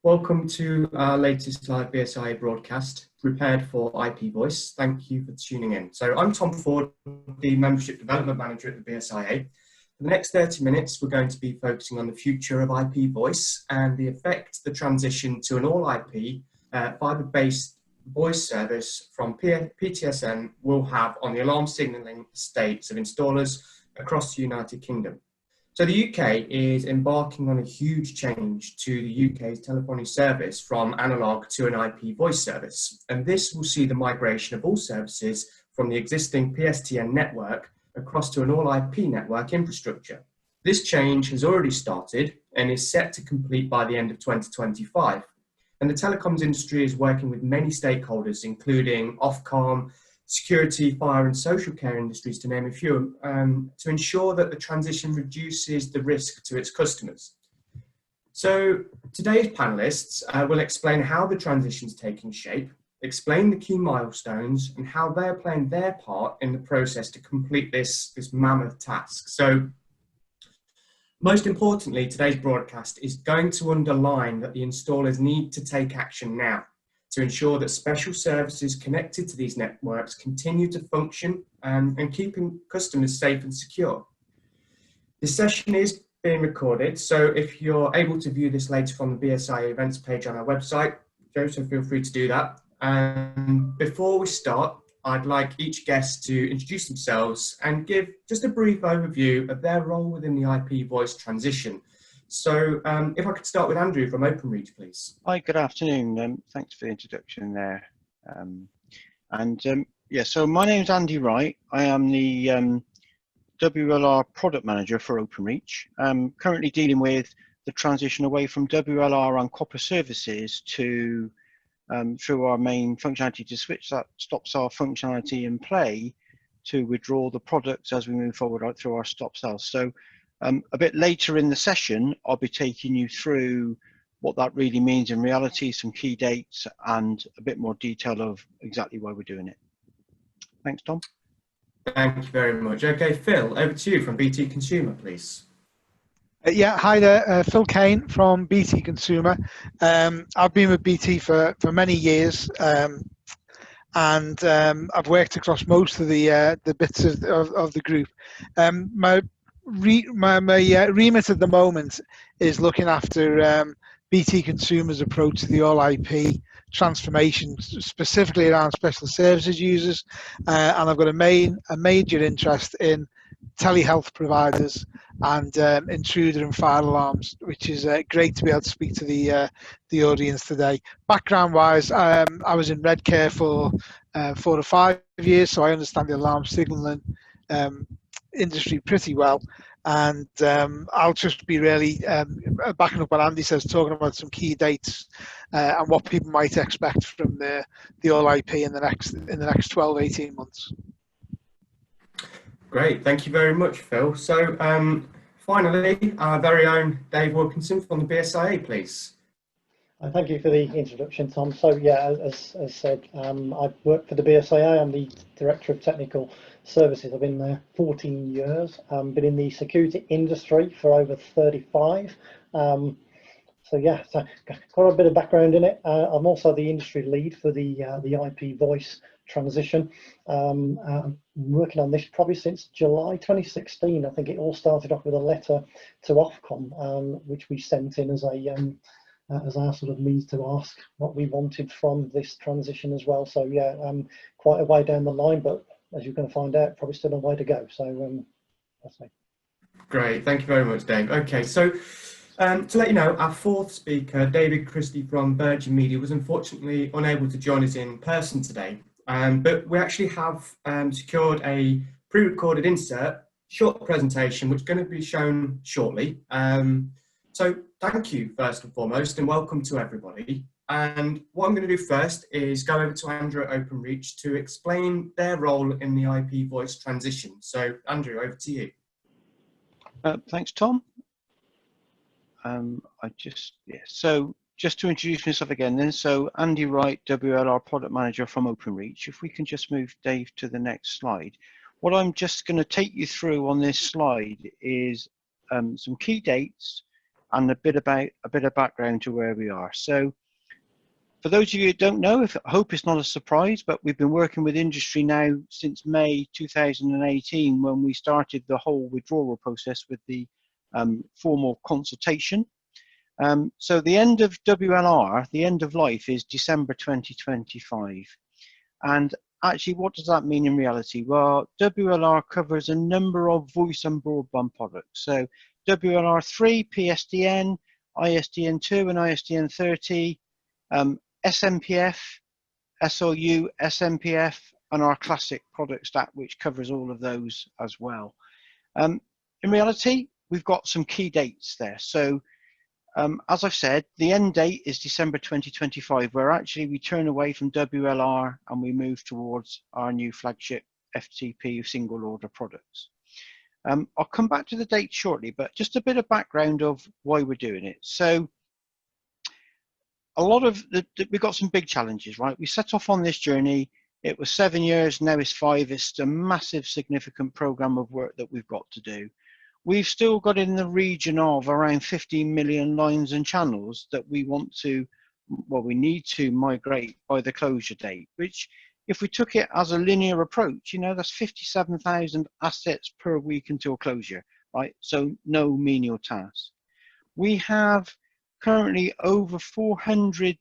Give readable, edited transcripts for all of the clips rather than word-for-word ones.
Welcome to our latest live BSIA broadcast, prepared for IP Voice. Thank you for tuning in. So I'm Tom Ford, the Membership Development Manager at the BSIA. For the next 30 minutes, we're going to be focusing on the future of IP Voice and the effect the transition to an all-IP fibre-based voice service from PTSN will have on the alarm signalling estates of installers across the United Kingdom. So the UK is embarking on a huge change to the UK's telephony service from analogue to an IP voice service. And this will see the migration of all services from the existing PSTN network across to an all IP network infrastructure. This change has already started and is set to complete by the end of 2025. And the telecoms industry is working with many stakeholders, including Ofcom, security, fire and social care industries, to name a few, to ensure that the transition reduces the risk to its customers. So today's panelists will explain how the transition is taking shape, explain the key milestones and how they're playing their part in the process to complete this mammoth task. So most importantly, today's broadcast is going to underline that the installers need to take action now to ensure that special services connected to these networks continue to function and keeping customers safe and secure. This session is being recorded, so if you're able to view this later from the BSIA events page on our website, so feel free to do that. Before we start, I'd like each guest to introduce themselves and give just a brief overview of their role within the IP voice transition. So if I could start with Andrew from OpenReach, please. Hi, good afternoon. Thanks for the introduction there. Yeah, so my name's Andy Wright. I am the WLR product manager for OpenReach. I'm currently dealing with the transition away from WLR and copper services to through our main functionality to switch that stop sell functionality in play to withdraw the products as we move forward out through our stop sell. So a bit later in the session, I'll be taking you through what that really means in reality, some key dates, and a bit more detail of exactly why we're doing it. Thanks, Tom. Thank you very much. Okay, Phil, over to you from BT Consumer, please. Yeah, hi there, Phil Kane from BT Consumer. I've been with BT for many years, and I've worked across most of the bits of the group. My remit at the moment is looking after BT Consumer's approach to the all IP transformation, specifically around special services users, and I've got a major interest in telehealth providers and intruder and fire alarms, which is great to be able to speak to the audience today. Background wise, I was in Redcare for 4 to 5 years, so I understand the alarm signalling industry pretty well, and I'll just be really backing up what Andy says, talking about some key dates and what people might expect from the all IP in the next 12-18 months. Great, thank you very much, Phil. So finally, our very own Dave Wilkinson from the BSIA, please. Thank you for the introduction, Tom. So yeah, as said, I've worked for the BSIA. I'm the Director of Technical Services. I've been there 14 years. Been in the security industry for over 35. So yeah, so got a bit of background in it. I'm also the industry lead for the IP voice transition. I'm working on this probably since July 2016. I think it all started off with a letter to Ofcom, which we sent in as our sort of means to ask what we wanted from this transition as well. So yeah, quite a way down the line, but as you're going to find out, probably still a way to go. So that's me. Great, thank you very much, Dave. Okay, so to let you know, our fourth speaker, David Christie from Virgin Media, was unfortunately unable to join us in person today. But we actually have secured a pre-recorded insert, short presentation, which is going to be shown shortly. So thank you first and foremost, and welcome to everybody. And what I'm going to do first is go over to Andrew at OpenReach to explain their role in the IP voice transition. So Andrew, over to you. Thanks, Tom. So just to introduce myself again then, so Andy Wright, WLR Product Manager from OpenReach. If we can just move Dave to the next slide. What I'm just going to take you through on this slide is some key dates, and a bit of background to where we are. So for those of you who don't know, I hope it's not a surprise, but we've been working with industry now since May 2018, when we started the whole withdrawal process with the formal consultation. So the end of WLR, the end of life, is December 2025. And actually, what does that mean in reality? Well, WLR covers a number of voice and broadband products. So WLR3, PSTN, ISDN2 and ISDN30, SMPF, SLU, SMPF, and our classic product stack, which covers all of those as well. In reality, we've got some key dates there. So as I've said, the end date is December 2025, where actually we turn away from WLR and we move towards our new flagship FTP single order products. I'll come back to the date shortly, but just a bit of background of why we're doing it. So a lot of we've got some big challenges, right? We set off on this journey. It was 7 years, now it's 5. It's a massive, significant program of work that we've got to do. We've still got in the region of around 15 million lines and channels that we want to, well, we need to migrate by the closure date, which if we took it as a linear approach, you know, that's 57,000 assets per week until closure, right? So no menial task. We have currently over 400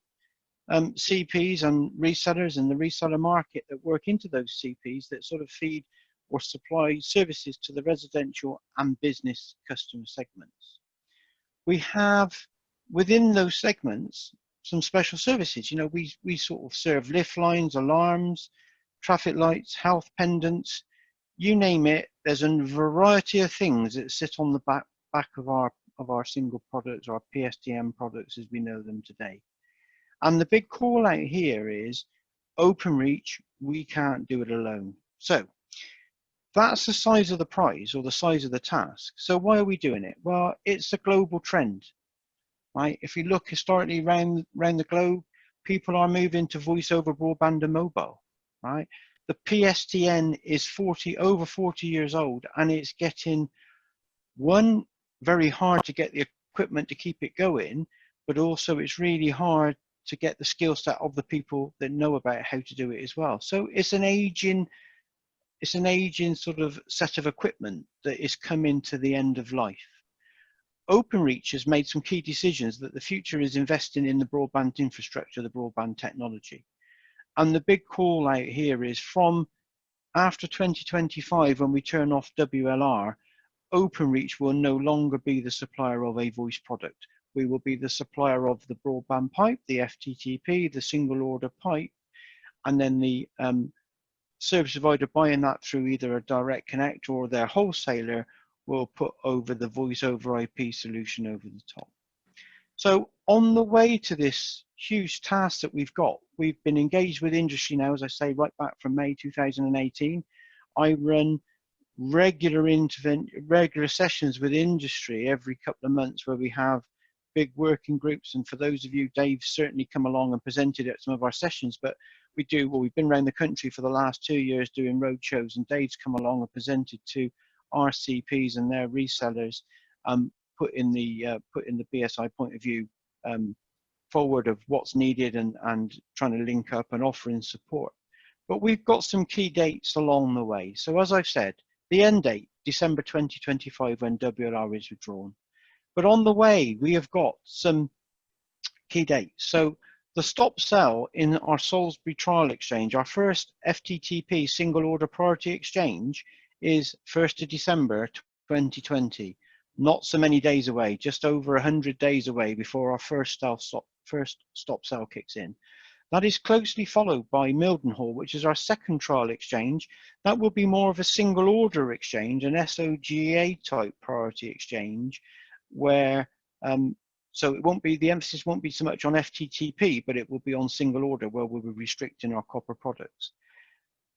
CPs and resellers in the reseller market that work into those CPs that sort of feed or supply services to the residential and business customer segments. We have within those segments some special services. You know, we sort of serve lift lines, alarms, traffic lights, health pendants, you name it. There's a variety of things that sit on the back of our single products, our PSTN products as we know them today. And the big call out here is OpenReach, we can't do it alone. So that's the size of the prize or the size of the task. So why are we doing it? Well, it's a global trend, right? If you look historically around the globe, people are moving to voice over broadband and mobile, right? The PSTN is over 40 years old, and it's getting, one, very hard to get the equipment to keep it going, but also it's really hard to get the skill set of the people that know about how to do it as well. So it's an aging sort of set of equipment that is coming to the end of life. OpenReach has made some key decisions that the future is investing in the broadband infrastructure, the broadband technology. And the big call out here is from after 2025, when we turn off WLR, OpenReach will no longer be the supplier of a voice product. We will be the supplier of the broadband pipe, the FTTP, the single order pipe, and then the service provider buying that through either a direct connect or their wholesaler will put over the voice over IP solution over the top. So on the way to this huge task that we've got, we've been engaged with industry now, as I say, right back from May 2018. I run regular sessions with industry every couple of months where we have big working groups. And for those of you, Dave's certainly come along and presented at some of our sessions, but we've been around the country for the last 2 years doing road shows, and Dave's come along and presented to our CPs and their resellers, put in the BSI point of view forward of what's needed and trying to link up and offering support. But we've got some key dates along the way. So as I've said, the end date, December 2025, when WLR is withdrawn. But on the way, we have got some key dates. So the stop sell in our Salisbury trial exchange, our first FTTP single order priority exchange, is 1st of December 2020. Not so many days away, just over 100 days away before our first stop sell kicks in. That is closely followed by Mildenhall, which is our second trial exchange. That will be more of a single order exchange, an SOGA type priority exchange, where so it won't be, the emphasis won't be so much on FTTP, but it will be on single order, where we'll be restricting our copper products.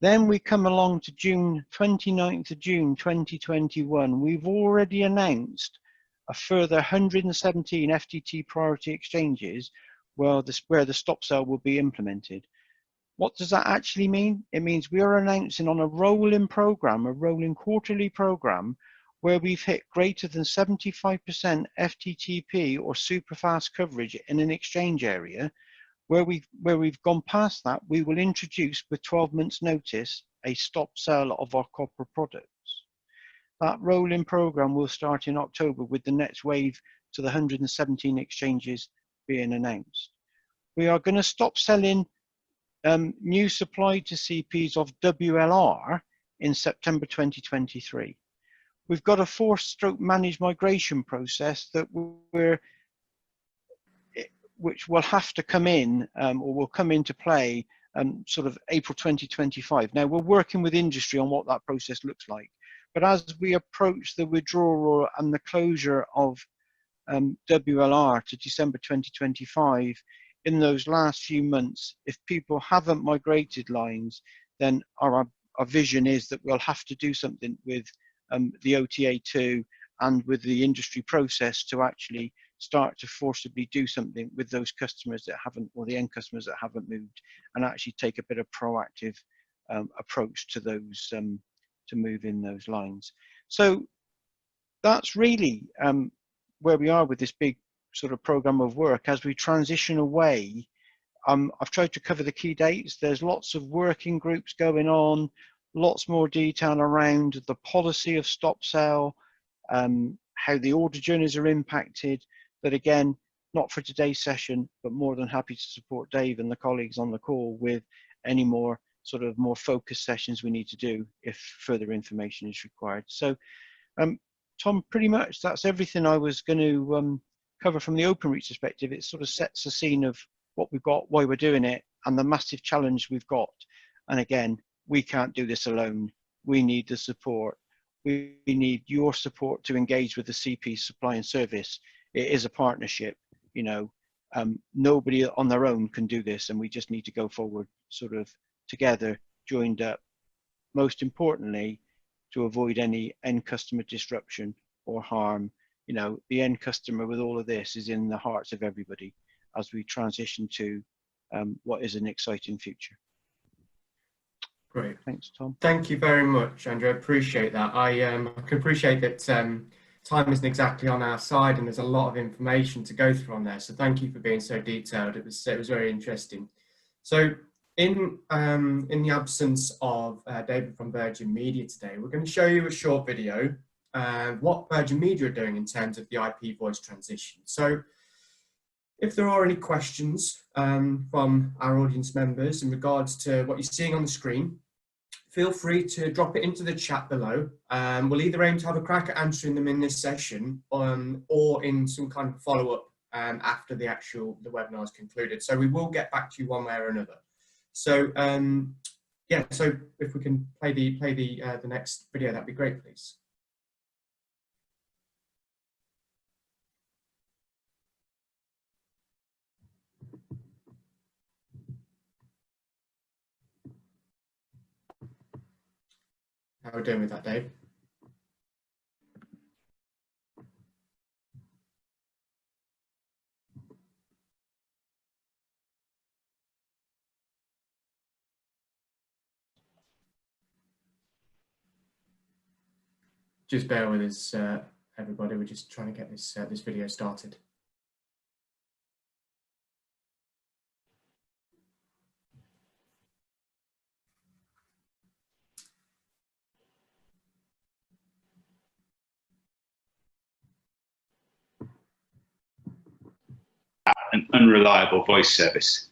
Then we come along to June, 29th of June 2021. We've already announced a further 117 FTT priority exchanges where the stop sell will be implemented. What does that actually mean? It means we are announcing on a rolling program, a rolling quarterly program, where we've hit greater than 75% FTTP or superfast coverage in an exchange area, where we've gone past that, we will introduce with 12 months notice a stop sell of our copper products. That rolling program will start in October with the next wave to the 117 exchanges being announced. We are going to stop selling new supply to CPs of WLR in September 2023. We've got a forced/stroke managed migration process that which will have to come in or will come into play sort of April 2025. Now, we're working with industry on what that process looks like. But as we approach the withdrawal and the closure of WLR to December 2025, in those last few months, if people haven't migrated lines, then our vision is that we'll have to do something with the OTA2 and with the industry process to actually start to forcibly do something with those customers that haven't, or the end customers that haven't moved, and actually take a bit of proactive approach to those, to move in those lines. So that's really where we are with this big sort of program of work as we transition away. I've tried to cover the key dates. There's lots of working groups going on, lots more detail around the policy of stop sell, how the order journeys are impacted, but again, not for today's session, but more than happy to support Dave and the colleagues on the call with any more sort of more focused sessions we need to do if further information is required. So Tom, pretty much that's everything I was going to cover from the OpenReach perspective. It sort of sets the scene of what we've got, why we're doing it, and the massive challenge we've got. And again, we can't do this alone. We need the support. We need your support to engage with the CP supply and service. It is a partnership, you know. Nobody on their own can do this, and we just need to go forward sort of together, joined up, most importantly, to avoid any end customer disruption or harm. You know, the end customer with all of this is in the hearts of everybody as we transition to what is an exciting future. Great. Thanks, Tom. Thank you very much, Andrew. I appreciate that. I can appreciate that time isn't exactly on our side, and there's a lot of information to go through on there. So thank you for being so detailed. It was very interesting. So in the absence of David from Virgin Media today, we're going to show you a short video what Virgin Media are doing in terms of the IP voice transition. So if there are any questions from our audience members in regards to what you're seeing on the screen, feel free to drop it into the chat below. We'll either aim to have a crack at answering them in this session or in some kind of follow-up after the webinar is concluded. So we will get back to you one way or another. So yeah, so if we can play the next video, that'd be great, please. How are we doing with that, Dave? Just bear with us, everybody. We're just trying to get this this video started. An unreliable voice service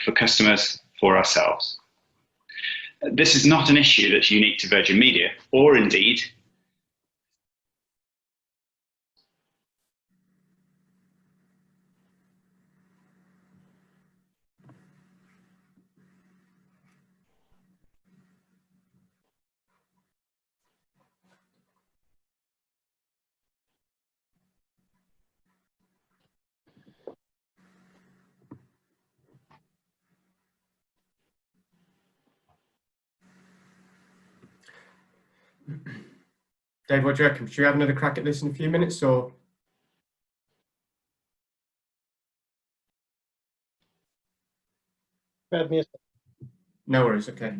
for customers, for ourselves. This is not an issue that's unique to Virgin Media, or indeed Dave, what do you reckon? Should we have another crack at this in a few minutes, or? No worries, okay.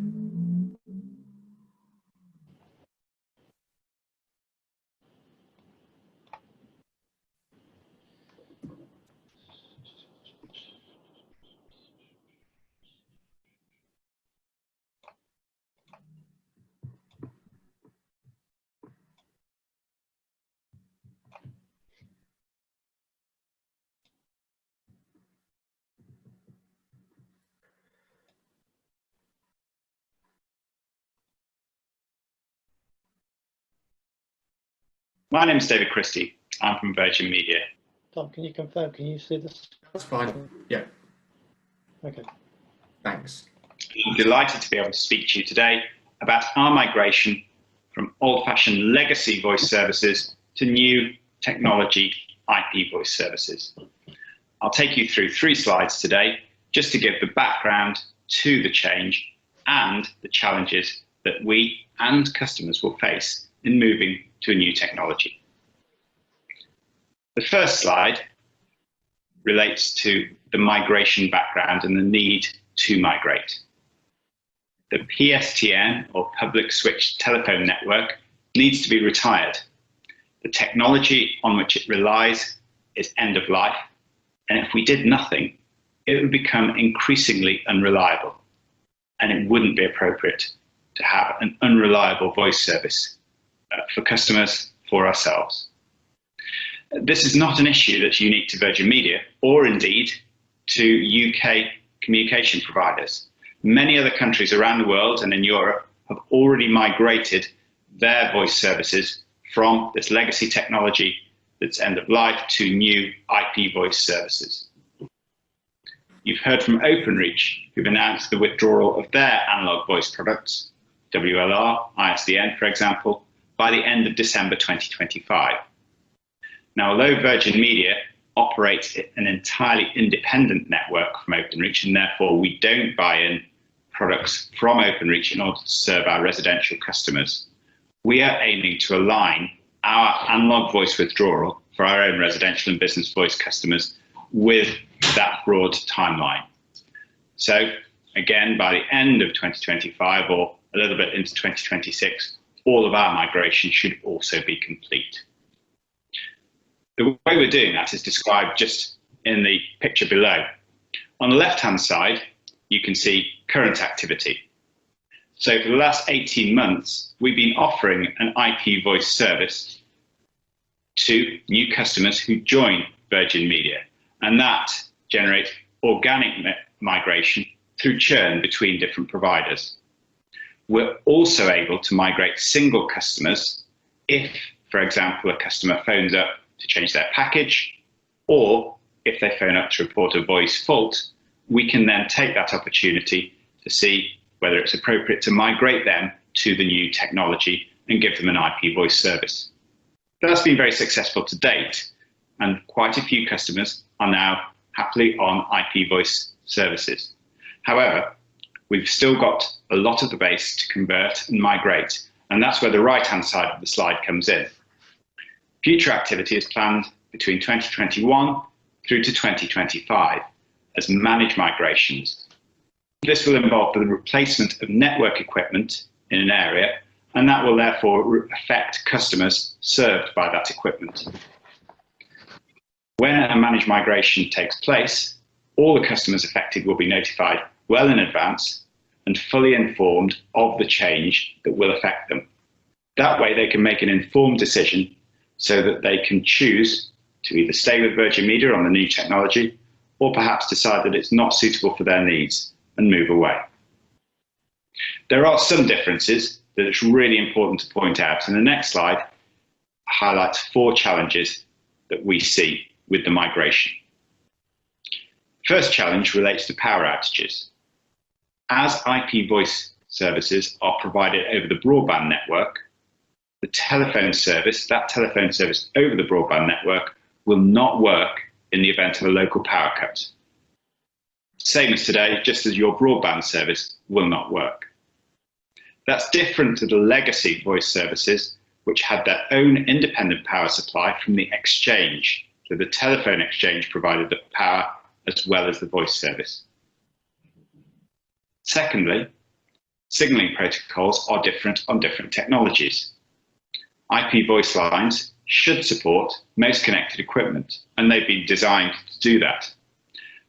My name is David Christie. I'm from Virgin Media. Tom, can you confirm? Can you see this? That's fine. Yeah, Okay. thanks. I'm delighted to be able to speak to you today about our migration from old-fashioned legacy voice services to new technology IP voice services. I'll take you through 3 slides today just to give the background to the change and the challenges that we and customers will face in moving to a new technology. The first slide relates to the migration background and the need to migrate. The PSTN, or Public Switched Telephone Network, needs to be retired. The technology on which it relies is end of life, and if we did nothing, it would become increasingly unreliable, and it wouldn't be appropriate to have an unreliable voice service for customers, for ourselves. This is not an issue that's unique to Virgin Media, or indeed to UK communication providers. Many other countries around the world and in Europe have already migrated their voice services from this legacy technology that's end of life to new IP voice services. You've heard from Openreach, who've announced the withdrawal of their analog voice products, WLR, ISDN, for example, by the end of December 2025. Now, although Virgin Media operates an entirely independent network from Openreach, and therefore we don't buy in products from Openreach in order to serve our residential customers, we are aiming to align our analog voice withdrawal for our own residential and business voice customers with that broad timeline. So again, by the end of 2025 or a little bit into 2026, all of our migration should also be complete. The way we're doing that is described just in the picture below. On the left-hand side, you can see current activity. So for the last 18 months, we've been offering an IP voice service to new customers who join Virgin Media, and that generates organic migration through churn between different providers. We're also able to migrate single customers if, for example, a customer phones up to change their package, or if they phone up to report a voice fault, we can then take that opportunity to see whether it's appropriate to migrate them to the new technology and give them an IP voice service. That's been very successful to date, and quite a few customers are now happily on IP voice services. However, we've still got a lot of the base to convert and migrate, and that's where the right-hand side of the slide comes in. Future activity is planned between 2021 through to 2025 as managed migrations. This will involve the replacement of network equipment in an area, and that will therefore affect customers served by that equipment. When a managed migration takes place, all the customers affected will be notified well in advance and fully informed of the change that will affect them. That way they can make an informed decision so that they can choose to either stay with Virgin Media on the new technology or perhaps decide that it's not suitable for their needs and move away. There are some differences that it's really important to point out, and the next slide highlights 4 challenges that we see with the migration. First challenge relates to power outages. As IP voice services are provided over the broadband network, the telephone service, that telephone service over the broadband network, will not work in the event of a local power cut. Same as today, just as your broadband service will not work. That's different to the legacy voice services, which had their own independent power supply from the exchange. So the telephone exchange provided the power as well as the voice service. Secondly, signaling protocols are different on different technologies. IP voice lines should support most connected equipment, and they've been designed to do that.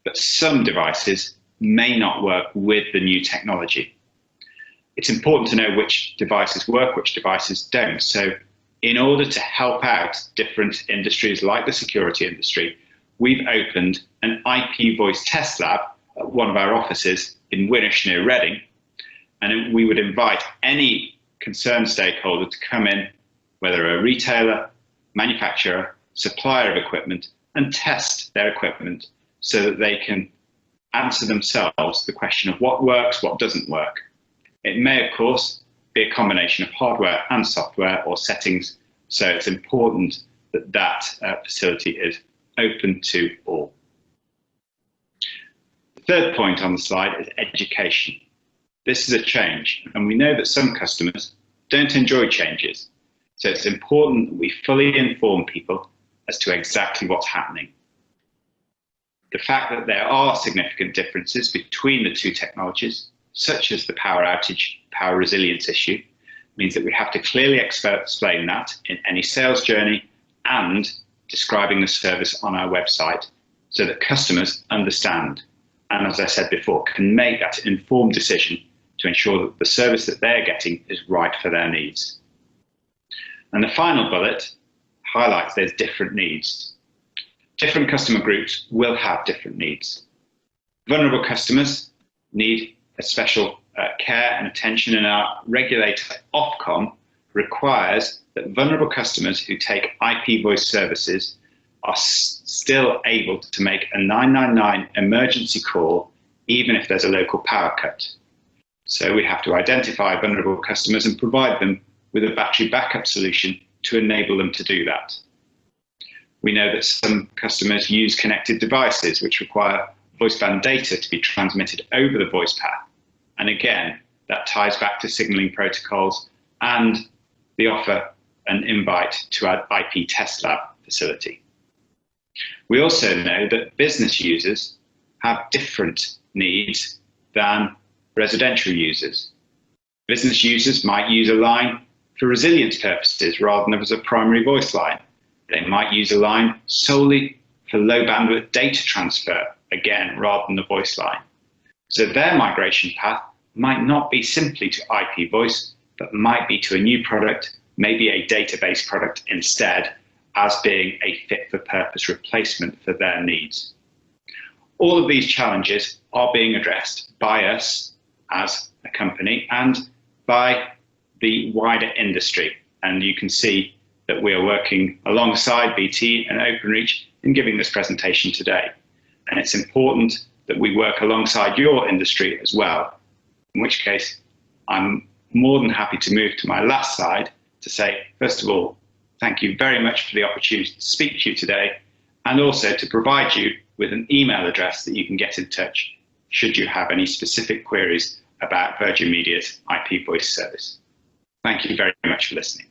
But some devices may not work with the new technology. It's important to know which devices work, which devices don't. So in order to help out different industries like the security industry, we've opened an IP voice test lab at one of our offices in Winnish near Reading, and we would invite any concerned stakeholder to come in, whether a retailer, manufacturer, supplier of equipment, and test their equipment so that they can answer themselves the question of what works, what doesn't work. It may, of course, be a combination of hardware and software or settings, so it's important that that facility is open to all. The third point on the slide is education. This is a change, and we know that some customers don't enjoy changes, so it's important that we fully inform people as to exactly what's happening. The fact that there are significant differences between the two technologies, such as the power outage, power resilience issue, means that we have to clearly explain that in any sales journey and describing the service on our website so that customers understand and, as I said before, can make that informed decision to ensure that the service that they're getting is right for their needs. And the final bullet highlights those different needs. Different customer groups will have different needs. Vulnerable customers need a special care and attention, and our regulator Ofcom requires that vulnerable customers who take IP voice services are still able to make a 999 emergency call even if there's a local power cut. So we have to identify vulnerable customers and provide them with a battery backup solution to enable them to do that. We know that some customers use connected devices which require voiceband data to be transmitted over the voice path. And again, that ties back to signaling protocols and the offer and invite to our IP test lab facility. We also know that business users have different needs than residential users. Business users might use a line for resilience purposes rather than as a primary voice line. They might use a line solely for low bandwidth data transfer, again, rather than the voice line. So their migration path might not be simply to IP voice, but might be to a new product, maybe a database product instead, as being a fit for purpose replacement for their needs. All of these challenges are being addressed by us as a company and by the wider industry. And you can see that we are working alongside BT and Openreach in giving this presentation today. And it's important that we work alongside your industry as well, in which case I'm more than happy to move to my last slide to say, first of all, thank you very much for the opportunity to speak to you today, and also to provide you with an email address that you can get in touch should you have any specific queries about Virgin Media's IP voice service. Thank you very much for listening.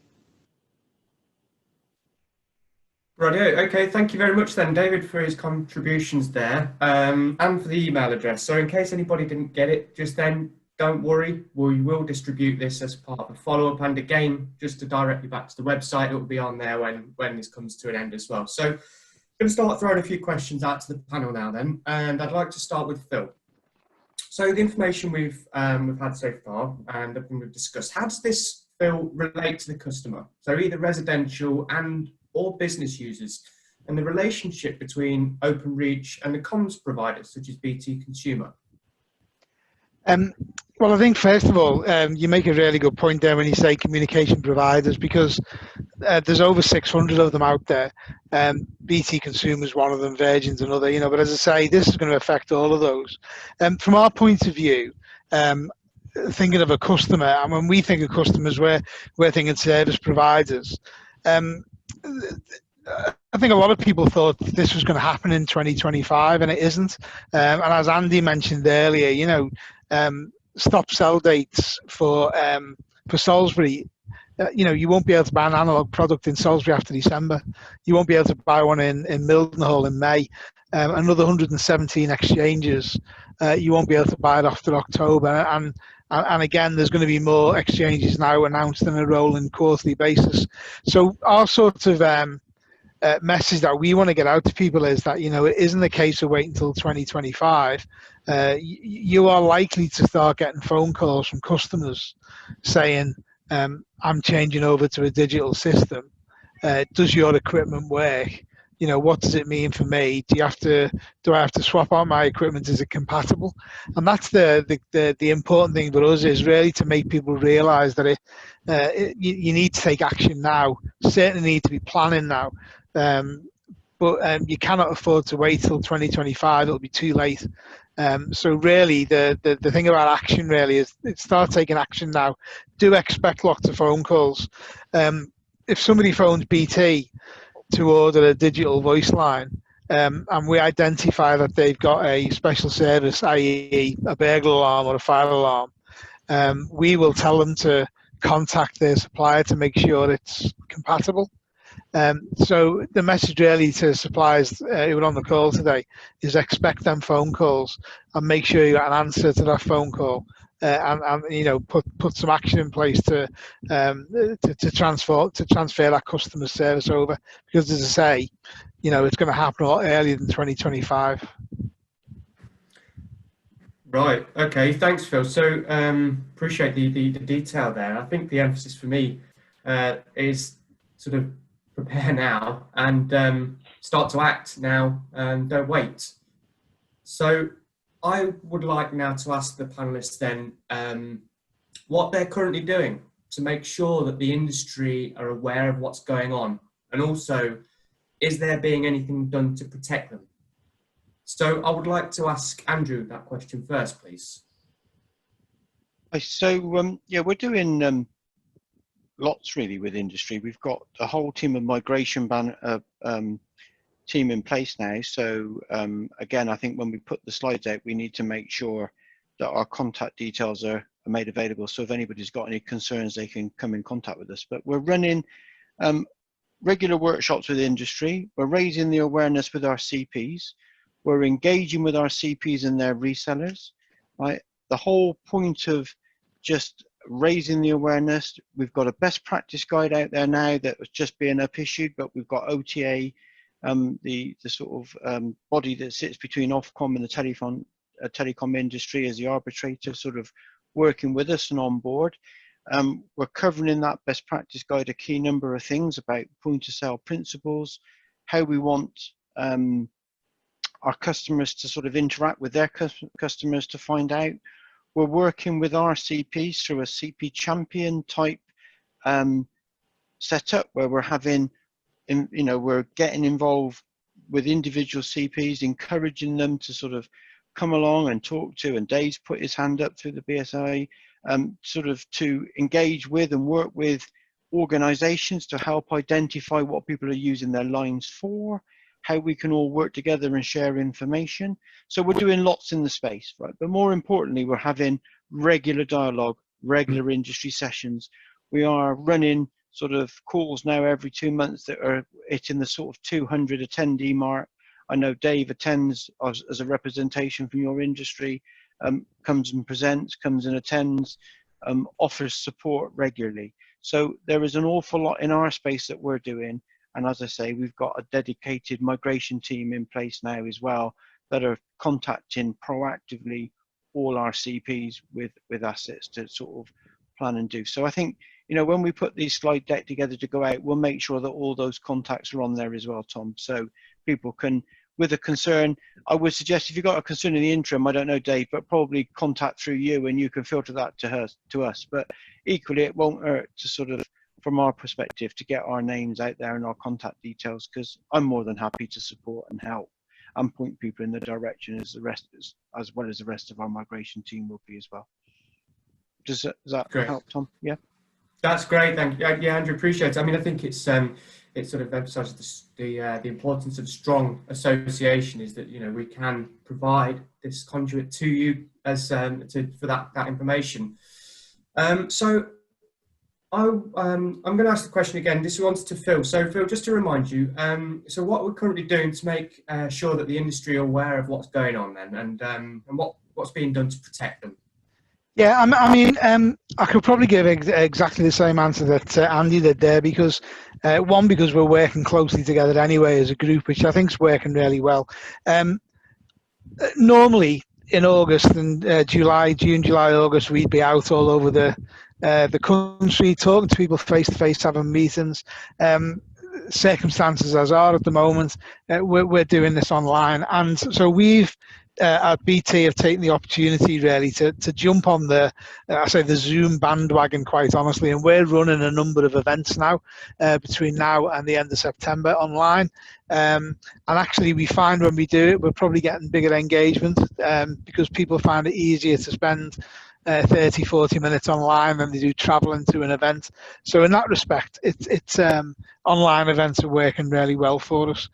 Rightio. Okay, thank you very much then, David, for his contributions there, and for the email address. So in case anybody didn't get it just then, don't worry, we will distribute this as part of a follow-up, and again, just to direct you back to the website, it will be on there when this comes to an end as well. So I'm going to start throwing a few questions out to the panel now then, and I'd like to start with Phil. So the information we've had so far and that we've discussed, how does this, Phil, relate to the customer? So either residential and or business users, and the relationship between Openreach and the comms providers such as BT Consumer? Well, I think first of all, you make a really good point there when you say communication providers, because there's over 600 of them out there. BT Consumer is one of them, Virgin's another, you know, but as I say, this is going to affect all of those. From our point of view, thinking of a customer, and when we think of customers, we're thinking service providers. I think a lot of people thought this was going to happen in 2025, and it isn't. And as Andy mentioned earlier, you know, stop sell dates for Salisbury. You know, you won't be able to buy an analog product in Salisbury after December. You won't be able to buy one in Mildenhall in May. Another 117 exchanges. You won't be able to buy it after October. And again, there's going to be more exchanges now announced on a rolling quarterly basis. So our sort of message that we want to get out to people is that, you know, it isn't a case of waiting until 2025. You are likely to start getting phone calls from customers saying, I'm changing over to a digital system. Does your equipment work? you know, what does it mean for me? Do I have to swap out my equipment? Is it compatible? And that's the important thing for us, is really to make people realise that you need to take action now. Certainly need to be planning now. But you cannot afford to wait till 2025. It'll be too late. So really, the thing about action really is start taking action now. Do expect lots of phone calls. If somebody phones BT to order a digital voice line, and we identify that they've got a special service, i.e. a burglar alarm or a fire alarm, we will tell them to contact their supplier to make sure it's compatible. So the message really to suppliers who are on the call today is expect them phone calls and make sure you got an answer to that phone call, and you know, put some action in place to transfer that customer service over, because as I say, you know, it's going to happen a lot earlier than 2025. Right. Okay. Thanks, Phil. So appreciate the detail there. I think the emphasis for me is sort of prepare now and start to act now and don't wait. So I would like now to ask the panelists then what they're currently doing to make sure that the industry are aware of what's going on, and also is there being anything done to protect them? So I would like to ask Andrew that question first, please. So yeah, we're doing lots really with industry. We've got a whole team of migration team in place now. So again, I think when we put the slides out, we need to make sure that our contact details are made available. So if anybody's got any concerns, they can come in contact with us. But we're running regular workshops with industry. We're raising the awareness with our CPs. We're engaging with our CPs and their resellers. Right? The whole point of just raising the awareness, we've got a best practice guide out there now that was just being issued, but we've got OTA, the sort of body that sits between Ofcom and the telecom industry as the arbitrator, sort of working with us and on board. We're covering in that best practice guide a key number of things about point of sale principles, how we want our customers to sort of interact with their customers to find out. We're working with our CPs through a CP champion type setup where we're having, you know, we're getting involved with individual CPs, encouraging them to sort of come along and talk to, and Dave's put his hand up through the BSIA, sort of to engage with and work with organizations to help identify what people are using their lines for, how we can all work together and share information. So we're doing lots in the space, right? But more importantly, we're having regular dialogue, regular industry sessions. We are running sort of calls now every 2 months that are hitting the sort of 200 attendee mark. I know Dave attends as a representation from your industry, comes and presents, comes and attends, offers support regularly. So there is an awful lot in our space that we're doing. And as I say, we've got a dedicated migration team in place now as well that are contacting proactively all our CPs with assets to sort of plan and do. So I think, you know, when we put these slide deck together to go out, we'll make sure that all those contacts are on there as well, Tom. So people can, with a concern, I would suggest if you've got a concern in the interim, I don't know, Dave, but probably contact through you and you can filter that to us. But equally, it won't hurt to sort of, from our perspective, to get our names out there and our contact details, because I'm more than happy to support and help and point people in the direction as well as the rest of our migration team will be as well. Does that help, Tom? Yeah. That's great, thank you. Yeah, Andrew, appreciate it. I mean, I think it's it sort of emphasises the importance of strong association. Is that, you know, we can provide this conduit to you as for that information. So I'm going to ask the question again. This one's to Phil. So Phil, just to remind you, so what we're currently doing to make sure that the industry are aware of what's going on then, and what's being done to protect them. Yeah, I mean, I could probably give exactly the same answer that Andy did there, because because we're working closely together anyway as a group, which I think is working really well. Normally in August and June, July, August, we'd be out all over the country talking to people face to face, having meetings. circumstances as are at the moment, we're doing this online. And so we've at BT have taken the opportunity really to jump on the the Zoom bandwagon, quite honestly, and we're running a number of events now between now and the end of September online. And actually we find when we do it, we're probably getting bigger engagement because people find it easier to spend 30-40 minutes online than they do traveling to an event. So in that respect, it's online events are working really well for us.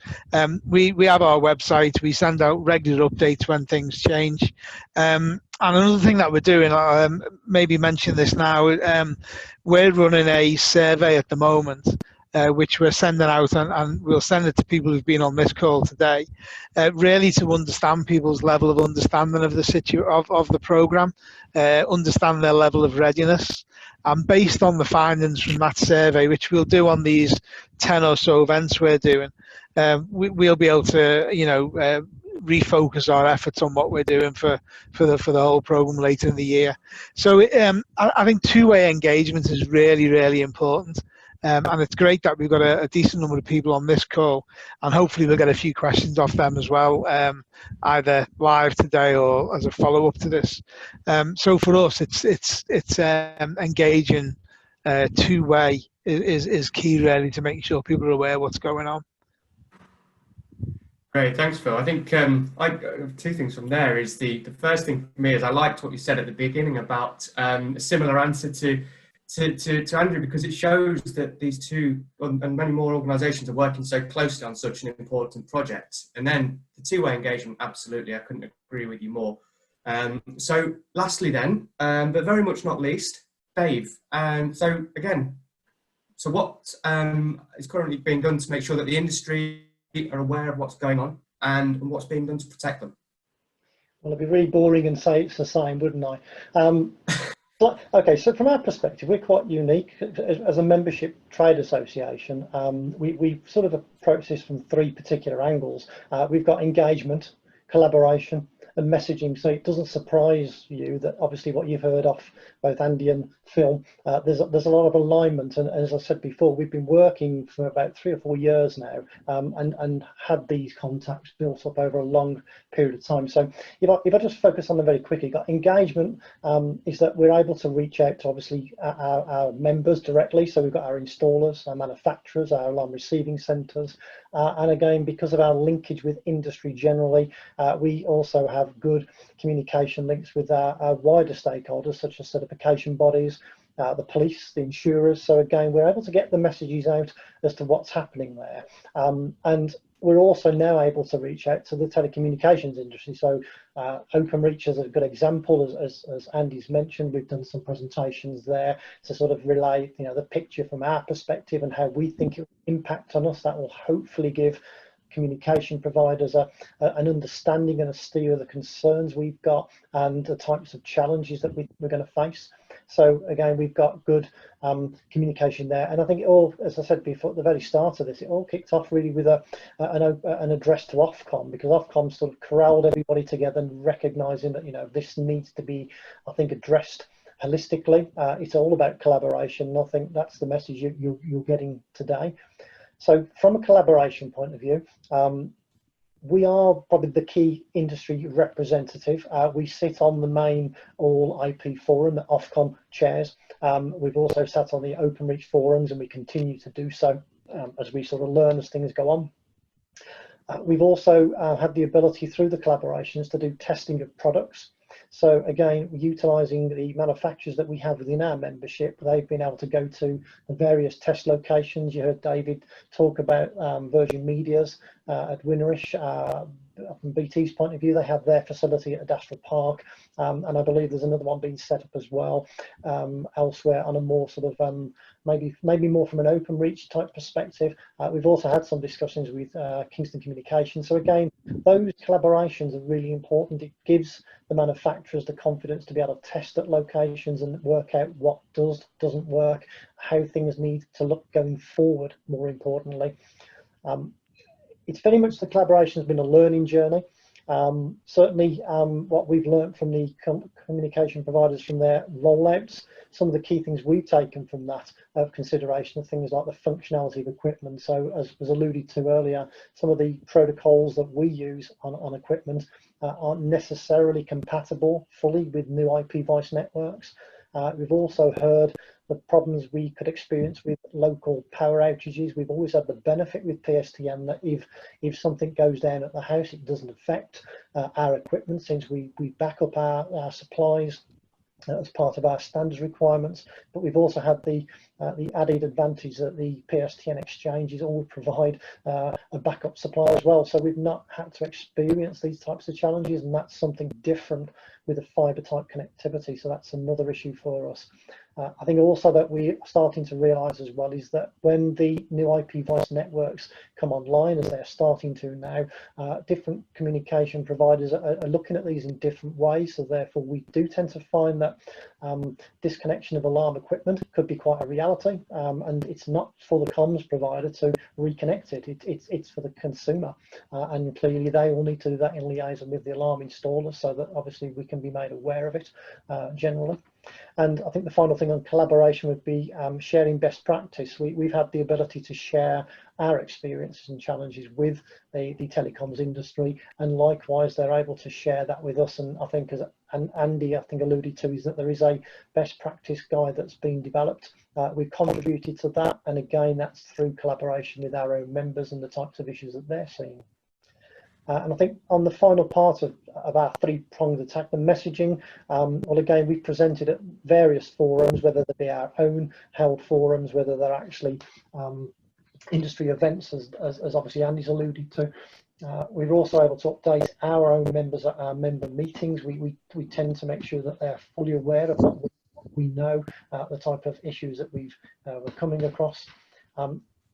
We have our website. We send out regular updates when things change. And another thing that we're doing, maybe mention this now, we're running a survey at the moment, which we're sending out, and we'll send it to people who've been on this call today, really to understand people's level of understanding of the of the programme, understand their level of readiness. And based on the findings from that survey, which we'll do on these 10 or so events we're doing, we'll be able to, refocus our efforts on what we're doing for the whole programme later in the year. So I think two-way engagement is really, really important. And it's great that we've got a decent number of people on this call, and hopefully we'll get a few questions off them as well, either live today or as a follow-up to this. So for us, it's engaging two-way is key really to making sure people are aware what's going on. Great, thanks, Phil. I think two things from there is the first thing for me is I liked what you said at the beginning about a similar answer to Andrew, because it shows that these two and many more organisations are working so closely on such an important project. And then the two-way engagement, absolutely, I couldn't agree with you more. So lastly then, but very much not least, Dave. So again, so what is currently being done to make sure that the industry are aware of what's going on and what's being done to protect them? Well, it'd be really boring and say it's the same, wouldn't I? Okay, so from our perspective, we're quite unique as a membership trade association. We sort of approach this from three particular angles. We've got engagement, collaboration, and messaging. So it doesn't surprise you that obviously what you've heard off both Andy and Phil, there's a lot of alignment. And as I said before, we've been working for about 3 or 4 years now, and had these contacts built up over a long period of time. So if I just focus on them very quickly, got engagement is that we're able to reach out to obviously our members directly. So we've got our installers, our manufacturers, our alarm receiving centres, and again, because of our linkage with industry generally, we also have good communication links with our wider stakeholders, such as certification bodies, the police, the insurers. So again, we're able to get the messages out as to what's happening there. And we're also now able to reach out to the telecommunications industry. So OpenReach is a good example, as Andy's mentioned. We've done some presentations there to sort of relay, the picture from our perspective and how we think it will impact on us. That will hopefully give communication providers an understanding and a steer of the concerns we've got and the types of challenges that we're going to face. So again, we've got good communication there, and I think it all, as I said before at the very start of this, it all kicked off really with an address to Ofcom, because Ofcom sort of corralled everybody together and recognising that this needs to be, I think, addressed holistically. It's all about collaboration, and I think that's the message you're getting today. So from a collaboration point of view, we are probably the key industry representative. We sit on the main All IP forum that Ofcom chairs. We've also sat on the OpenReach forums, and we continue to do so as we sort of learn as things go on. We've also had the ability through the collaborations to do testing of products. So again, utilising the manufacturers that we have within our membership, they've been able to go to the various test locations. You heard David talk about Virgin Media's at Winnerish. From BT's point of view, they have their facility at Adastra Park, and I believe there's another one being set up as well elsewhere on a more sort of maybe more from an OpenReach type perspective. We've also had some discussions with Kingston Communications. So again, those collaborations are really important. It gives the manufacturers the confidence to be able to test at locations and work out what doesn't work, how things need to look going forward, more importantly. It's very much the collaboration has been a learning journey. Certainly, what we've learned from the communication providers from their rollouts, some of the key things we've taken from that of consideration are things like the functionality of equipment. So, as was alluded to earlier, some of the protocols that we use on equipment aren't necessarily compatible fully with new IP voice networks. We've also heard the problems we could experience with local power outages. We've always had the benefit with PSTN that if something goes down at the house, it doesn't affect our equipment, since we back up our supplies as part of our standards requirements. But we've also had the added advantage that the PSTN exchanges all provide a backup supply as well. So we've not had to experience these types of challenges, and that's something different with a fibre type connectivity. So that's another issue for us. I think also that we're starting to realise as well is that when the new IP voice networks come online, as they're starting to now, different communication providers are looking at these in different ways. So therefore we do tend to find that disconnection of alarm equipment could be quite a reality, and it's not for the comms provider to reconnect it. It's for the consumer, and clearly they will need to do that in liaison with the alarm installer, so that obviously we can be made aware of it generally. And I think the final thing on collaboration would be sharing best practice. We've had the ability to share our experiences and challenges with the telecoms industry, and likewise they're able to share that with us. And I think, as Andy I think alluded to, is that there is a best practice guide that's been developed. We've contributed to that, and again that's through collaboration with our own members and the types of issues that they're seeing. And I think on the final part of our three-pronged attack, the messaging, well, again, we've presented at various forums, whether they be our own held forums, whether they're actually industry events, as obviously Andy's alluded to. We're also able to update our own members at our member meetings. We tend to make sure that they're fully aware of what we know, the type of issues that we're coming across.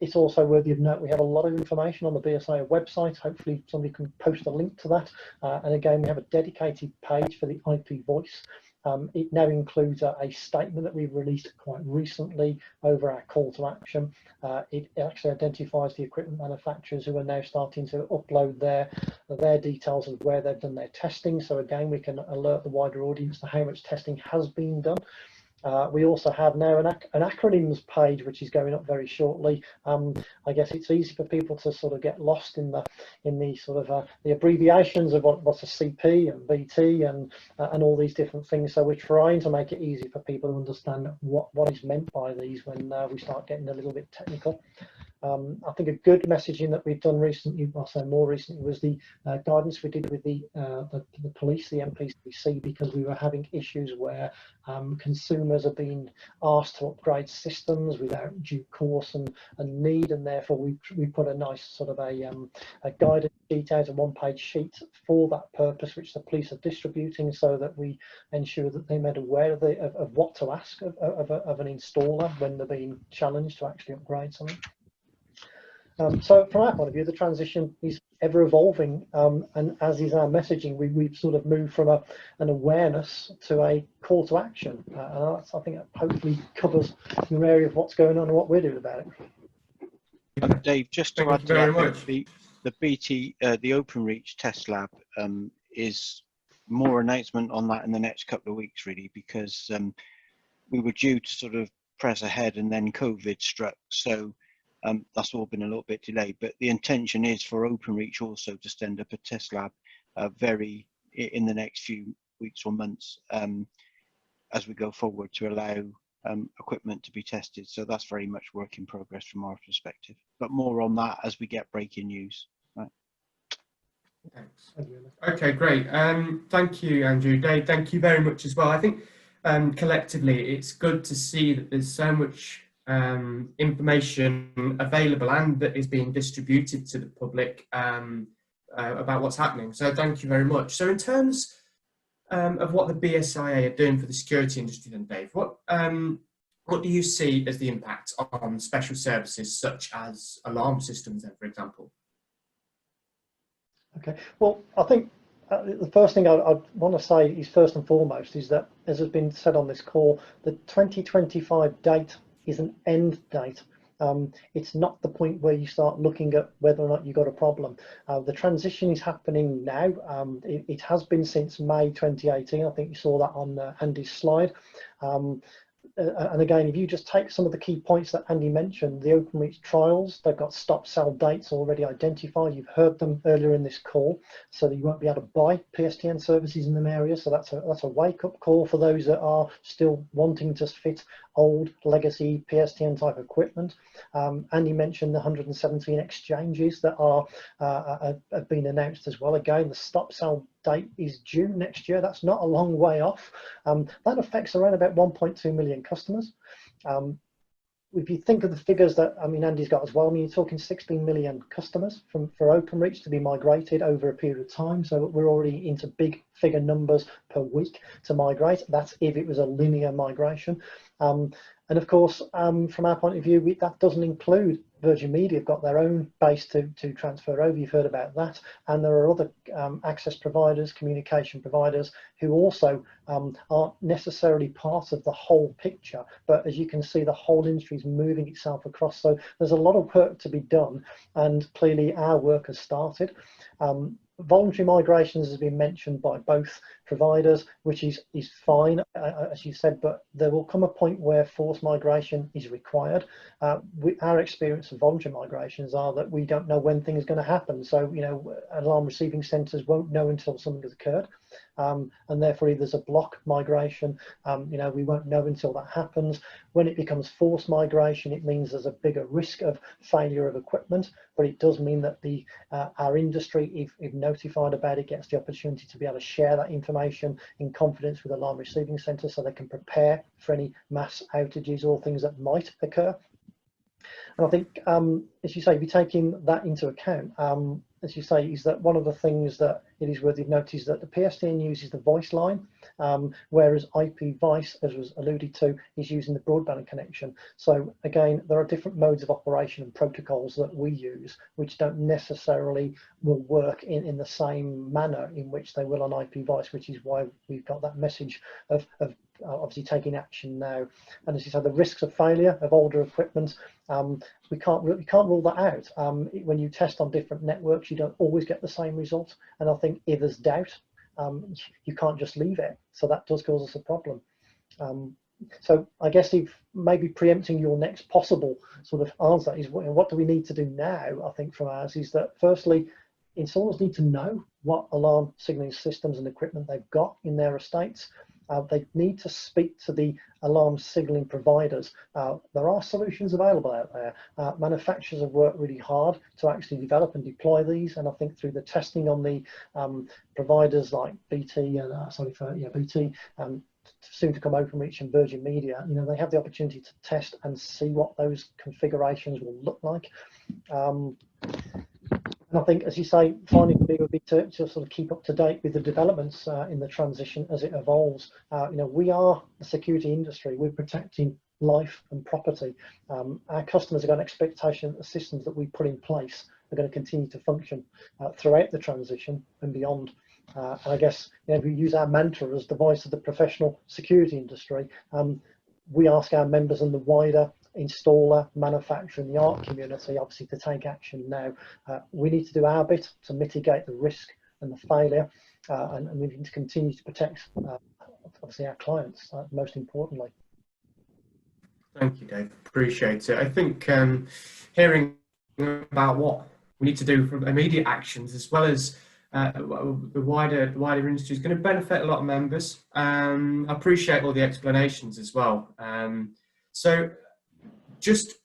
It's also worthy of note, we have a lot of information on the BSIA website. Hopefully somebody can post a link to that. And again, we have a dedicated page for the IP voice. It now includes a statement that we've released quite recently over our call to action. It actually identifies the equipment manufacturers who are now starting to upload their details of where they've done their testing. So again, we can alert the wider audience to how much testing has been done. We also have now an acronyms page, which is going up very shortly. I guess it's easy for people to sort of get lost in the sort of the abbreviations of what's a CP and VT and all these different things. So we're trying to make it easy for people to understand what is meant by these when we start getting a little bit technical. I think a good messaging that we've done recently, well, so more recently, was the guidance we did with the police, the MPCC, because we were having issues where consumers are being asked to upgrade systems without due course and need, and therefore we put a nice sort of a guidance sheet out, a one-page sheet for that purpose, which the police are distributing, so that we ensure that they're made aware of what to ask of an installer when they're being challenged to actually upgrade something. So from our point of view, the transition is ever evolving, and as is our messaging, we've sort of moved from an awareness to a call to action, and I think that hopefully covers your area of what's going on and what we're doing about it. Dave, just to add to that, the OpenReach test lab is more announcement on that in the next couple of weeks, really, because we were due to sort of press ahead and then COVID struck, so that's all been a little bit delayed, but the intention is for OpenReach also to stand up a test lab in the next few weeks or months as we go forward, to allow equipment to be tested. So that's very much work in progress from our perspective, but more on that as we get breaking news. Right. Thanks. Okay, great. Thank you, Andrew. Dave, thank you very much as well. I think collectively it's good to see that there's so much information available and that is being distributed to the public about what's happening. So thank you very much. So in terms of what the BSIA are doing for the security industry then, Dave, what do you see as the impact on special services such as alarm systems then, for example? Okay, well, I think the first thing I want to say is, first and foremost, is that, as has been said on this call, the 2025 date is an end date. it's not the point where you start looking at whether or not you've got a problem. The transition is happening now. It has been since May 2018. I think you saw that on Andy's slide. And again, if you just take some of the key points that Andy mentioned, the OpenReach trials, they've got stop sell dates already identified. You've heard them earlier in this call, so that you won't be able to buy PSTN services in them areas. So that's a wake-up call for those that are still wanting to fit old legacy PSTN type equipment. Andy mentioned the 117 exchanges that have been announced as well. Again, the stop sell date is June next year. That's not a long way off. That affects around about 1.2 million customers. If you think of the figures that, Andy's got as well, you're talking 16 million customers for OpenReach to be migrated over a period of time. So we're already into big figure numbers per week to migrate. That's if it was a linear migration. And of course, from our point of view, that doesn't include Virgin Media. Have got their own base to transfer over. You've heard about that. And there are other access providers, communication providers who also aren't necessarily part of the whole picture. But as you can see, the whole industry is moving itself across. So there's a lot of work to be done. And clearly our work has started. Voluntary migrations has been mentioned by both providers, which is fine, as you said, but there will come a point where forced migration is required. Our experience of voluntary migrations are that we don't know when things are going to happen. So, alarm receiving centres won't know until something has occurred. And therefore, if there's a block migration, we won't know until that happens. When it becomes forced migration, it means there's a bigger risk of failure of equipment, but it does mean that our industry, if notified about it, gets the opportunity to be able to share that information in confidence with alarm receiving centres so they can prepare for any mass outages or things that might occur. And I think, as you say, if you're taking that into account, as you say, is that one of the things that it is worthy of note is that the PSTN uses the voice line, whereas IP voice, as was alluded to, is using the broadband connection. So again, there are different modes of operation and protocols that we use, which don't necessarily will work in the same manner in which they will on IP voice, which is why we've got that message of obviously taking action now. And as you said, the risks of failure of older equipment, we can't rule that out. When you test on different networks, you don't always get the same result. And I think if there's doubt, you can't just leave it. So that does cause us a problem. So I guess if maybe preempting your next possible sort of answer is what do we need to do now? I think from ours is that firstly, installers need to know what alarm signalling systems and equipment they've got in their estates. They need to speak to the alarm signalling providers. There are solutions available out there. Manufacturers have worked really hard to actually develop and deploy these, and I think through the testing on the providers like BT and BT, soon to come OpenReach and Virgin Media, they have the opportunity to test and see what those configurations will look like. And I think, as you say, finally would be to sort of keep up to date with the developments in the transition as it evolves. We are the security industry. We're protecting life and property. Our customers have got an expectation that the systems that we put in place are going to continue to function throughout the transition and beyond. And I guess we use our mantra as the voice of the professional security industry. We ask our members and the wider installer, manufacturer and the ARC community obviously to take action now. We need to do our bit to mitigate the risk and the failure, and we need to continue to protect obviously our clients, most importantly. Thank you, Dave. Appreciate it. I think hearing about what we need to do for immediate actions as well as the wider industry is going to benefit a lot of members. I appreciate all the explanations as well.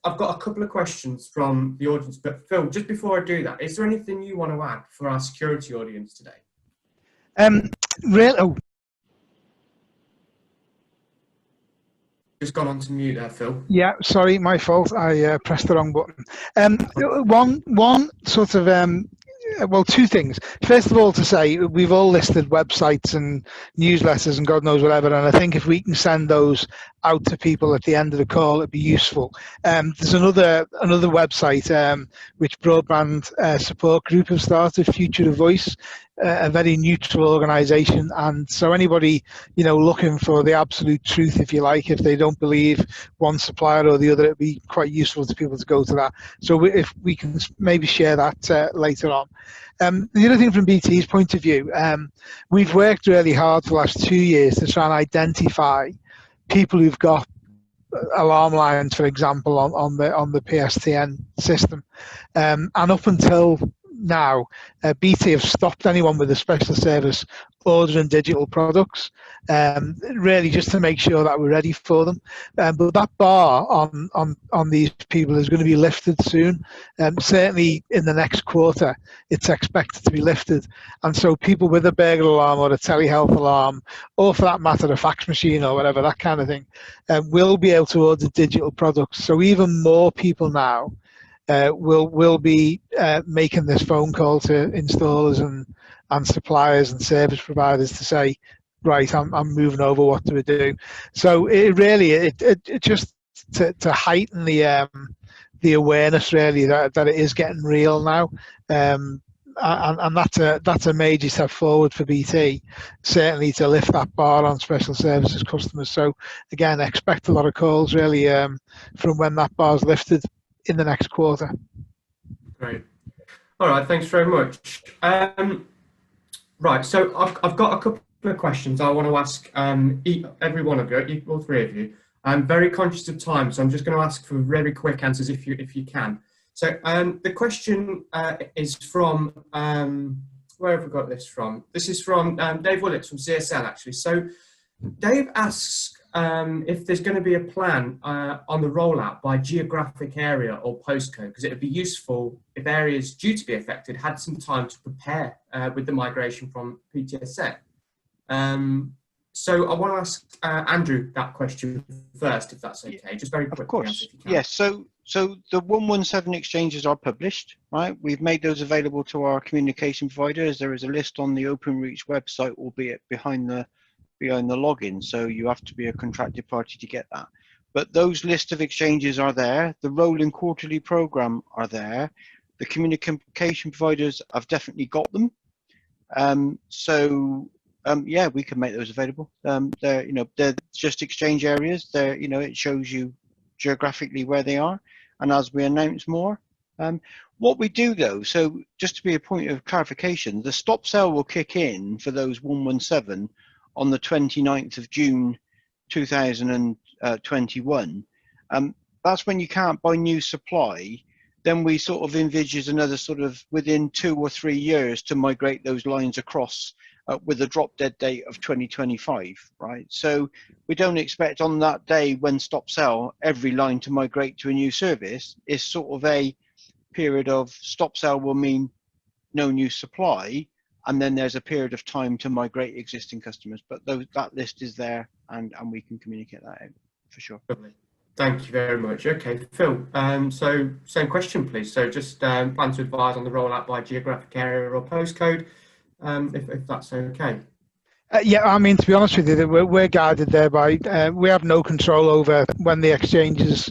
I've got a couple of questions from the audience, but Phil, just before I do that, is there anything you want to add for our security audience today? Just gone on to mute there, Phil. Yeah, sorry, my fault. I pressed the wrong button. One sort of well, two things. First of all, to say we've all listed websites and newsletters and God knows whatever, and I think if we can send those out to people at the end of the call, it'd be useful. There's another website which Broadband Support Group have started, Future of Voice. a very neutral organisation, and so anybody, you know, looking for the absolute truth, if you like, if they don't believe one supplier or the other, it'd be quite useful to people to go to that. So if we can maybe share that later on. The other thing from BT's point of view, we've worked really hard for the last 2 years to try and identify people who've got alarm lines, for example, on the PSTN system, and up until now, BT have stopped anyone with a special service ordering digital products, really just to make sure that we're ready for them. But that bar on these people is going to be lifted soon. Certainly in the next quarter, it's expected to be lifted. And so people with a burglar alarm or a telehealth alarm, or for that matter, a fax machine or whatever, that kind of thing, will be able to order digital products. So even more people now will be making this phone call to installers and suppliers and service providers to say, right, I'm moving over, what do we do? So it really, it just to heighten the awareness really that it is getting real now, and that's a major step forward for BT, certainly to lift that bar on special services customers. So again, expect a lot of calls really from when that bar's lifted in the next quarter. Great. All right, thanks very much. Right, so I've got a couple of questions I want to ask every one of you, all three of you. I'm very conscious of time, so I'm just going to ask for very quick answers if you can. So the question is from, where have we got this from? This is from Dave Willits from CSL, actually. So Dave asks if there's going to be a plan on the rollout by geographic area or postcode, because it would be useful if areas due to be affected had some time to prepare with the migration from PTSN. So I want to ask Andrew that question first, if that's okay. Just very quickly. Of course. If you can. Yes. So the 117 exchanges are published, right? We've made those available to our communication providers. There is a list on the OpenReach website, albeit behind the login, so you have to be a contracted party to get that. But those list of exchanges are there. The rolling quarterly program are there. The communication providers have definitely got them. Yeah, we can make those available. They're just exchange areas. It shows you geographically where they are, and as we announce more. What we do though, so just to be a point of clarification, the stop sale will kick in for those 117 on the 29th of June 2021. That's when you can't buy new supply. Then we sort of envisage another sort of within 2 or 3 years to migrate those lines across with a drop dead date of 2025, right? So we don't expect on that day when stop sell every line to migrate to a new service. It's sort of a period of stop sell will mean no new supply, and then there's a period of time to migrate existing customers. But that list is there, and we can communicate that out for sure. Thank you very much. Okay, Phil, so same question, please. So just plan to advise on the rollout by geographic area or postcode, if that's okay. Yeah, I mean, to be honest with you, we're guided there by, we have no control over when the exchanges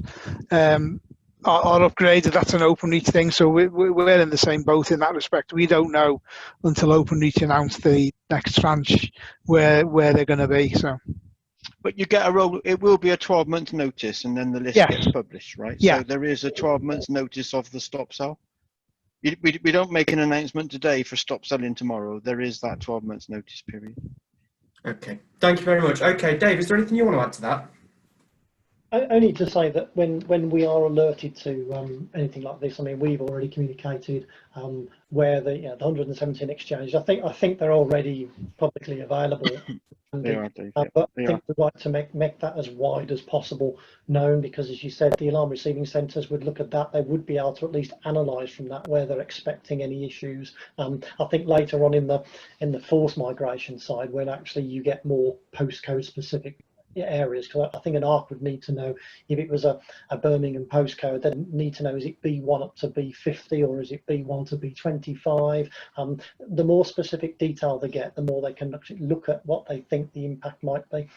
are upgraded. That's an OpenReach thing, so we're in the same boat in that respect. We don't know until OpenReach announce the next tranche where they're going to be. So, but you get it will be a 12-month notice, and then the list gets published, right? Yeah. So there is a 12-month notice of the stop sell. We don't make an announcement today for stop selling tomorrow. There is that 12-month notice period. Okay, thank you very much. Okay, Dave, is there anything you want to add to that? Only to say that when we are alerted to anything like this, I mean, we've already communicated where the 117 exchanges. I think they're already publicly available. They are, Dave, but I think we'd like to make that as wide as possible known, because as you said, the alarm receiving centres would look at that. They would be able to at least analyse from that where they're expecting any issues. I think later on in the force migration side, when actually you get more postcode specific areas, because I think an ARC would need to know if it was a Birmingham postcode, then need to know, is it B1 up to B50 or is it B1 to B25? The more specific detail they get, the more they can actually look at what they think the impact might be.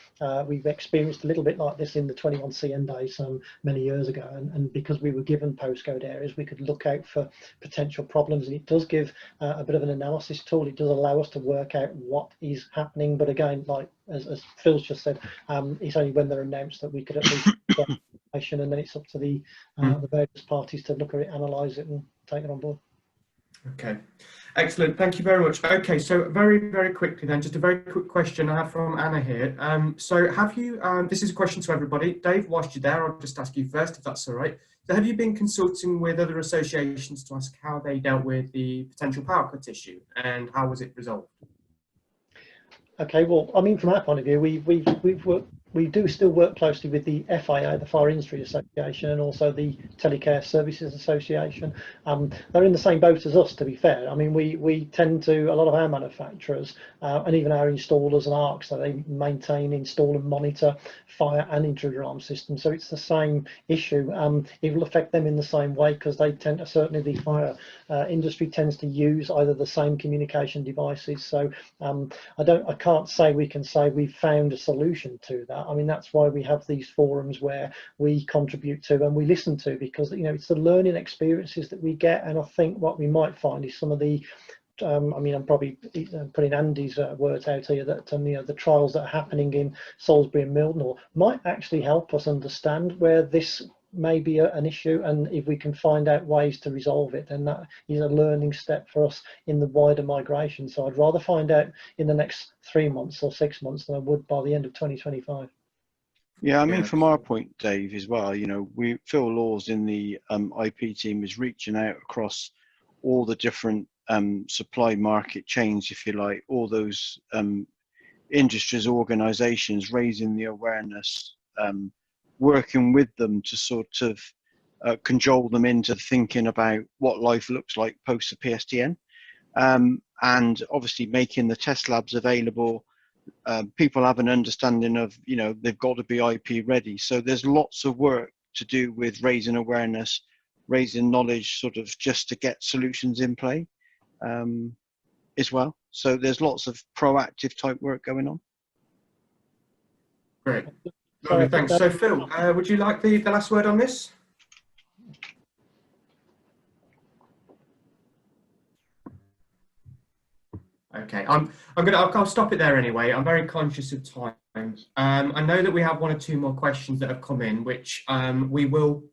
We've experienced a little bit like this in the 21CN days many years ago, and because we were given postcode areas, we could look out for potential problems, and it does give a bit of an analysis tool. It does allow us to work out what is happening, but again, like as Phil's just said, it's only when they're announced that we could at least get information, and then it's up to the various parties to look at it, analyse it, and take it on board. Okay, excellent. Thank you very much. Okay, so very quickly then, just a very quick question I have from Anna here. So have you, this is a question to everybody. Dave, whilst you're there, I'll just ask you first, if that's all right. So have you been consulting with other associations to ask how they dealt with the potential power cut issue, and how was it resolved? Okay, well, I mean, from our point of view, we do still work closely with the FIA, the Fire Industry Association, and also the Telecare Services Association. They're in the same boat as us, to be fair. I mean, we tend to, a lot of our manufacturers and even our installers and ARCs, so they maintain, install and monitor fire and intruder alarm systems. So it's the same issue. It will affect them in the same way, because they tend to, certainly the fire industry tends to use either the same communication devices. So I can't say we can say we've found a solution to that. I mean, that's why we have these forums where we contribute to and we listen to, because, you know, it's the learning experiences that we get. And I think what we might find is some of the I mean, I'm probably putting Andy's words out here, that you know, the trials that are happening in Salisbury and Mildenhall might actually help us understand where this may be an issue, and if we can find out ways to resolve it, then that is a learning step for us in the wider migration. So I'd rather find out in the next 3 months or 6 months than I would by the end of 2025. Yeah, I mean, from our point, Dave, as well, you know, Phil Laws in the IP team is reaching out across all the different supply market chains, if you like, all those industries, organizations, raising the awareness, working with them to sort of cajole them into thinking about what life looks like post the PSTN, and obviously making the test labs available. People have an understanding of, you know, they've got to be IP ready. So there's lots of work to do with raising awareness, raising knowledge, sort of just to get solutions in play as well. So there's lots of proactive type work going on. Great. Lovely, thanks. So Phil, would you like the last word on this? Okay, I'll stop it there anyway. I'm very conscious of time. I know that we have 1 or 2 more questions that have come in, which we will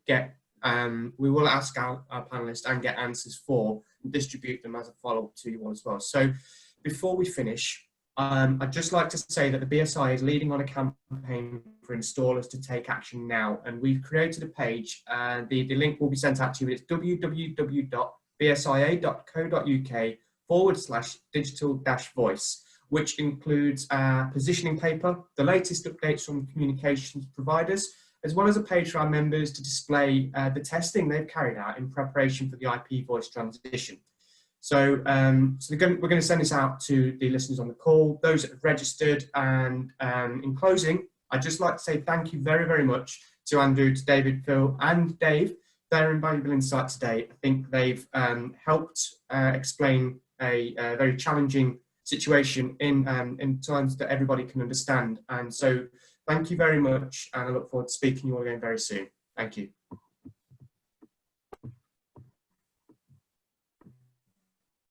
ask our panelists and get answers for, and distribute them as a follow-up to you all as well. So before we finish, I'd just like to say that the BSI is leading on a campaign for installers to take action now, and we've created a page. The link will be sent out to you. It's www.bsia.co.uk/digital-voice, which includes our positioning paper, the latest updates from communications providers, as well as a page for our members to display the testing they've carried out in preparation for the IP voice transition. So, we're going to send this out to the listeners on the call, those that have registered, and in closing, I'd just like to say thank you very much to Andrew, to David, Phil, and Dave. Their invaluable insight today. I think they've helped explain a very challenging situation in terms that everybody can understand. And so thank you very much, and I look forward to speaking to you all again very soon. Thank you.